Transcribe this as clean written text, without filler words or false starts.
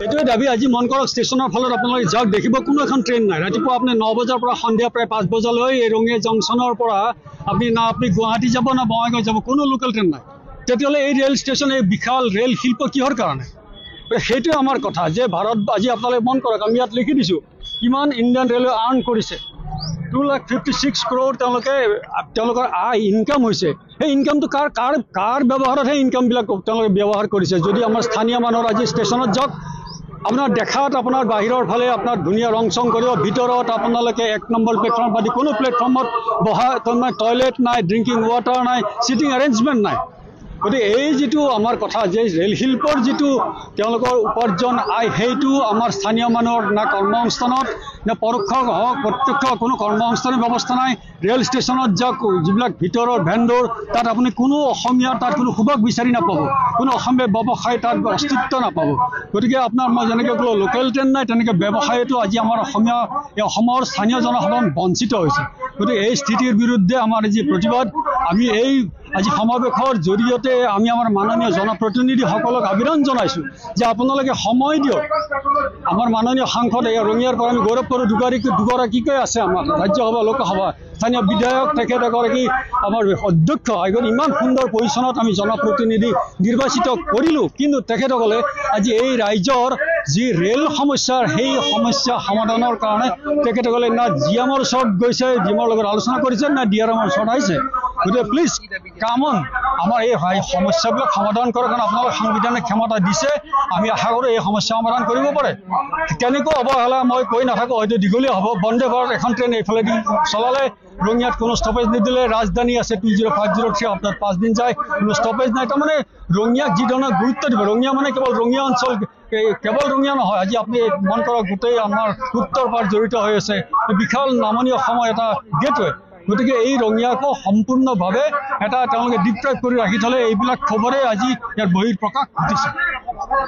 এইটোৱে দাবী আজি মন কৰক ষ্টেচনৰ ফলত আপোনালোকে যাওক দেখিব কোনো এখন ট্ৰেইন নাই ৰাতিপুৱা আপুনি 9 বজাৰ পৰা সন্ধিয়া প্ৰায় 5 বজালৈ এই ৰঙিয়া জংচনৰ পৰা আপুনি গুৱাহাটী যাব না বঙাইগাঁও যাব কোনো লোকেল ট্ৰেইন নাই তেতিয়াহ'লে এই ৰেল ষ্টেচন এই বিশাল ৰেল শিল্প কিহৰ কাৰণে সেইটোৱে আমাৰ কথা যে ভাৰত আজি আপোনালোকে মন কৰক আমি ইয়াত লিখি দিছোঁ কিমান ইণ্ডিয়ান ৰেলৱে আৰ্ণ কৰিছে 256 crore তেওঁলোকৰ আয় ইনকাম হৈছে এই ইনকামটো কাৰ ব্যৱহাৰতহে ইনকামবিলাক তেওঁলোকে ব্যৱহাৰ কৰিছে যদি আমাৰ স্থানীয় মানুহৰ আজি ষ্টেচনত যাওক আপোনাৰ দেখাত আপোনাৰ বাহিৰৰ ফালে আপোনাৰ ধুনীয়া ৰং চং কৰিব ভিতৰত আপোনালোকে 1 নম্বৰ প্লেটফৰ্ম বাদ কোনো প্লেটফৰ্মত বহা টয়লেট নাই ড্ৰিংকিং ৱাটাৰ নাই চিটিং এৰেঞ্জমেণ্ট নাই গতিকে এই যিটো আমাৰ কথা যে ৰেল শিল্পৰ যিটো তেওঁলোকৰ উপাৰ্জন আয় সেইটো আমাৰ স্থানীয় মানুহৰ না কৰ্মসংস্থানত না পৰোক্ষ হওক প্ৰত্যক্ষ কোনো কৰ্মসংস্থানৰ ব্যৱস্থা নাই ৰেল ষ্টেচনত যাওক যিবিলাক ভিতৰৰ ভেণ্ডৰ তাত আপুনি কোনো অসমীয়া তাত কোনো সুযোগ বিচাৰি নাপাব কোনো অসমীয়া ব্যৱসায় তাত অস্তিত্ব নাপাব গতিকে আপোনাৰ মই যেনেকৈ ক'লো লোকেল ট্ৰেইন নাই তেনেকৈ ব্যৱসায়তো আজি আমাৰ অসমৰ স্থানীয় জনসাধাৰণ বঞ্চিত হৈছে গতিকে এই স্থিতিৰ বিৰুদ্ধে আমাৰ যি প্ৰতিবাদ আমি এই আজি সমাৱেশৰ জৰিয়তে আমি আমাৰ মাননীয় জনপ্ৰতিনিধিসকলক আবেদন জনাইছোঁ যে আপোনালোকে সময় দিয়ক আমাৰ মাননীয় সাংসদ এই ৰঙিয়াৰ পৰা আমি গৌৰৱ কৰোঁ দুগৰাকীকৈ আছে আমাৰ ৰাজ্যসভা লোকসভা স্থানীয় বিধায়ক তেখেত এগৰাকী আমাৰ অধ্যক্ষ এগৰাকী ইমান সুন্দৰ পজিশ্যনত আমি জনপ্ৰতিনিধি নিৰ্বাচিত কৰিলোঁ কিন্তু তেখেতসকলে আজি এই ৰাইজৰ যি ৰেল সমস্যাৰ সেই সমস্যা সমাধানৰ কাৰণে তেখেতসকলে না জিএমৰ ওচৰত গৈছে জিএমৰ লগত আলোচনা কৰিছে না ডিআৰএমৰ ওচৰত আহিছে গতিকে প্লিজ কামন আমাৰ এই সমস্যাবিলাক সমাধান কৰাৰ কাৰণে আপোনালোকে সাংবিধানিক ক্ষমতা দিছে আমি আশা কৰোঁ এই সমস্যা সমাধান কৰিব পাৰে কেনেকৈ অৱহেলা মই কৈ নাথাকোঁ হয়তো দীঘলীয়া হ'ব বন্দে ভাৰত এখন ট্ৰেইন এইফালেদি চলালে ৰঙিয়াত কোনো ষ্টপেজ নিদিলে ৰাজধানী আছে 20503 আপনাৰ 5 দিন যায় কোনো ষ্টপেজ নাই তাৰমানে ৰঙিয়াক যি ধৰণৰ গুৰুত্ব দিব ৰঙিয়া মানে কেৱল ৰঙিয়া অঞ্চল কেৱল ৰঙিয়া নহয় আজি আপুনি মন কৰক গোটেই আমাৰ উত্তৰ পাৰ জড়িত হৈ আছে বিশাল নামনি অসমৰ এটা গেটৱে গতিকে এই ৰঙিয়াকো সম্পূৰ্ণভাৱে এটা তেওঁলোকে ডিপ্ৰাইভ কৰি ৰাখি থ'লে এইবিলাক খবৰে আজি ইয়াৰ বহিঃপ্ৰকাশ ঘটিছে